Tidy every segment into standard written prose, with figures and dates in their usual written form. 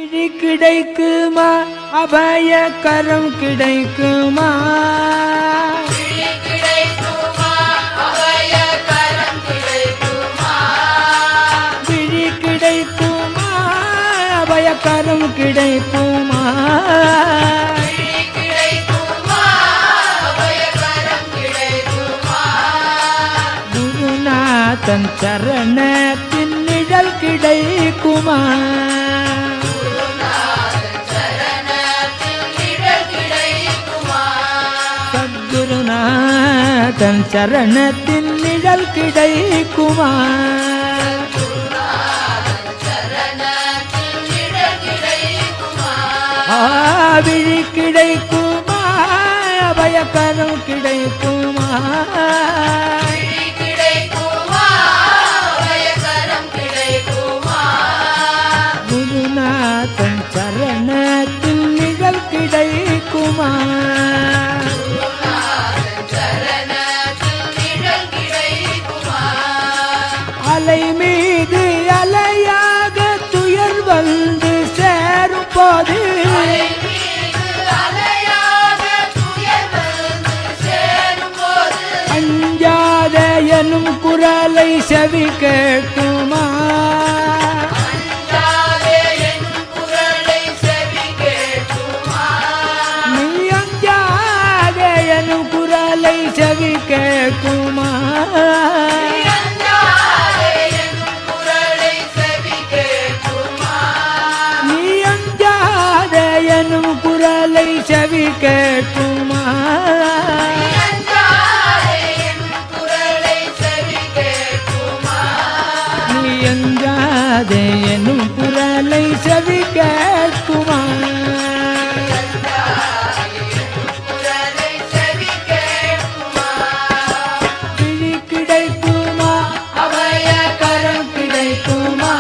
கிடைக்குமா அபய கரம் கிடைக்குமா விழி கிடைக்குமா அபய கரம் கிடைக்குமா குருநாதன் சரணத்தின் நிழல் கிடைக்குமா சத்குருநாதன் சரணத்தின் நிழல் கிடைக்குமா விழி கிடைக்குமா அபயக்கரம் கிடைக்குமா குருநாதன் சரணத்தின் நிழல் கிடைக்குமா அலை மீது அலையாக துயர் வந்து சேரும் போது அஞ்சாத எனும் குரலை செவி கேட்குமா நீ அஞ்சாத எனும் குரலை செவி கேட்குமா குரலை செவி கேட்குமா நீ எங்காதே எனும் குரலை செவி கேட்குமா விழி கிடைக்குமா அபய கரம் கிடைக்குமா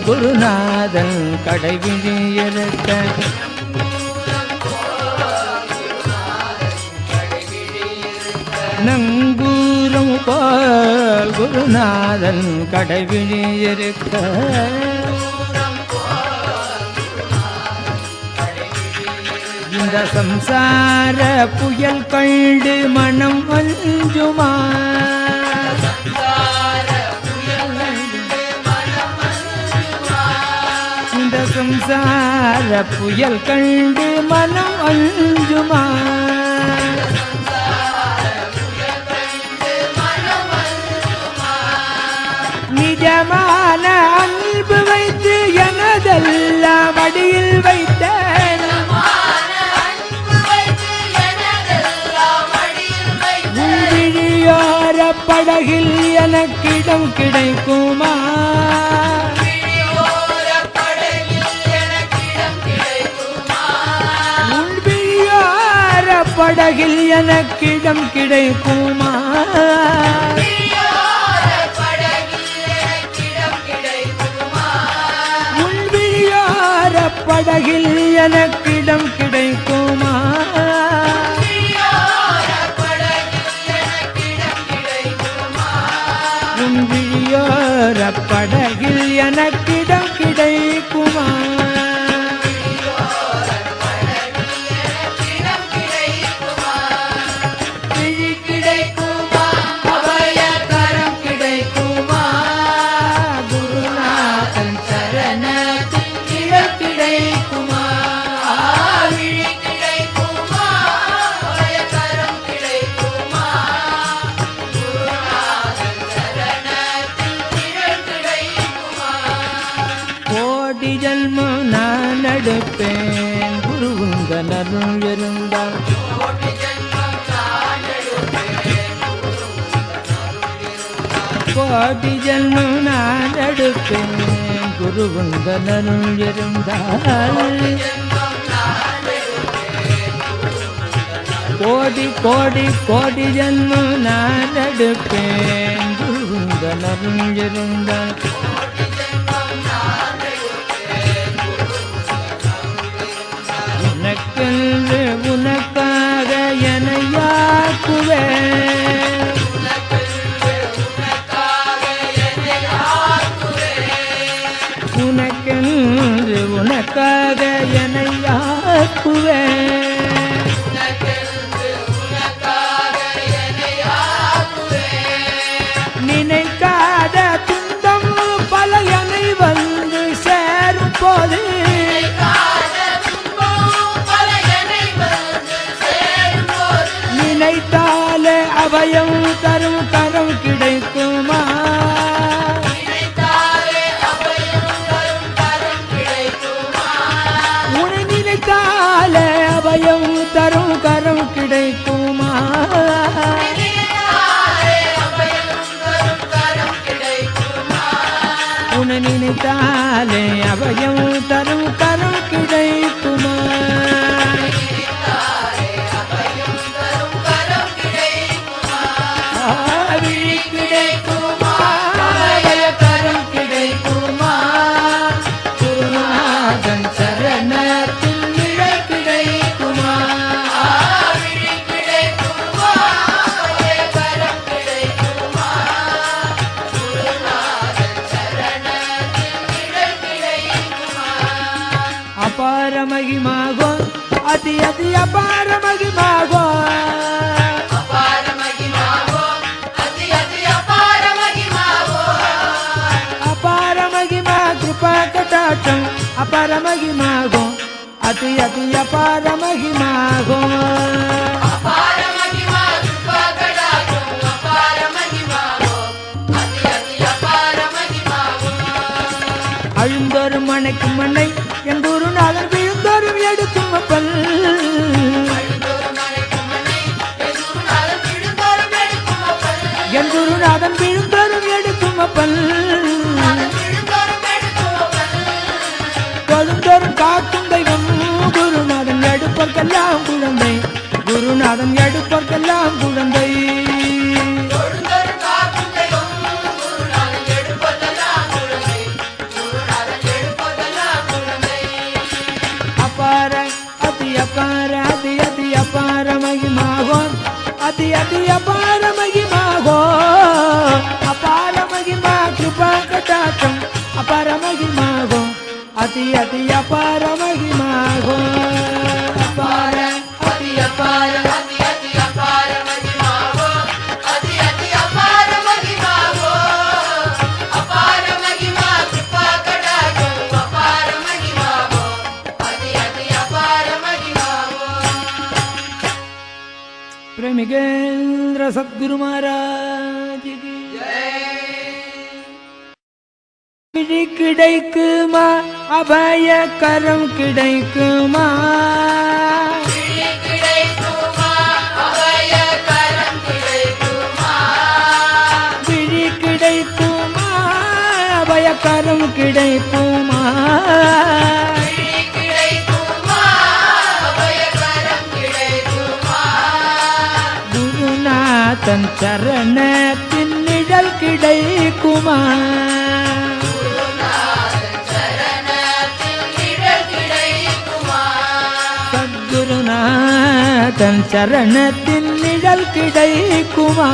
குருநாதன் கடைவிழியிருக்க நங்கூரம் போல் குருநாதன் கடைவிழியிருக்க இந்த சம்சார புயல் கண்டு மனம் அஞ்சுமா இந்த சம்சார புயல் கண்டு மனம் அஞ்சுமா நிஜமான அன்பு வைத்து எனதெல்லாம் அடியில் வைத்தேன் விழியோர படகில் எனக்கிடம் கிடைக்குமா படகில் எனக்கிடம் கிடைக்குமா உன் விழியோர படகில் எனக்கிடம் கிடைக்குமா உன் விழியோர படகில் எனக்கிடம் கிடைக்குமா ஜன்மம் நான் எடுப்பேன் குருவுங்க நருள் இருந்தால் கோடி ஜன்மம் நான் எடுப்பேன் குருவுங்க நருள் இருந்தால் கோடி கோடி கோடி ஜன்மம் நான் எடுப்பேன் குருவுங்க குருவுந்தனருள் இருந்தால் உனக்கென்று உனக்காக எனையாக்குவேன் உனக்கென்று உனக்காக எனையாக்குவேன் நினைக்காத துன்பம் பல எனை வந்து சேரும் போது நினைத்தாலே அபயம் தரும் கரம் கிடைக்குமா உன்னை நினைத்தாலே அபயம் தரும் கரம் கிடைக்குமா உன்னை நினைத்தாலே அபயம் தரும் கரம் கிடைக்குமா கிடைக்குமா அபயக்கரம் கிடைக்குமா குருநாதன் சரணத்தில் நிழல் கிடைக்குமா கிடைக்குமா அபயக்கரம் கிடைக்குமா குருநாதன் சரணத்தில் நிழல் கிடைக்குமா அபார மகிமாகோ அதி அதி அபார மகிமாகோ அபார மகிமாகோ அதி அதி அபார மகிமாகோ அபார மகிமா கிருபா கடாட்சம் அபார மகிமாகோ அதி அதி அபார மகிமாகோ அழுந்தோறும் மனைக்கும் மண்ணை என் குருநாதன் விழுந்தோறும் எடுக்கும் அப்பல் என் குருநாதன் விழுந்தோறும் எடுக்கும் அப்பல் தொழுந்தோறும் காக்கும் தெய்வம் குருநாதன் எடுப்பர்க்கெல்லாம் குழந்தை குருநாதன் எடுப்பர்க்கெல்லாம் குழந்தை அபார அதி அபார அதி அதி அபார மகிமாகோ அதி அதி அபார மகிமாகோ அபார மகிமா கிருபா கடாட்சம் அபார மகிமாகோ அதி அதி அபார மகிமாகோ அபார அதி அபார அதி அதி அபார மகிமாகோ அதி அதி அபார மகிமாகோ அபார மகிமா கிருபா கடாட்சம் அபார மகிமாகோ அதி அதி அபார மகிமாகோ பிரேமிகேந்திர சத்குரு மகாராஜ் கி ஜெய் கிடைக்குமா அபய கரம் கிடைக்குமா அபய கரம் கிடைக்குமா விழி கிடைக்குமா அபய கரம் கிடைக்குமா குருநாதன் சரணத்தின் நிழல் கிடைக்குமா சத்குருநாதன் சரணத்தின் நிழல் கிடைக்குமா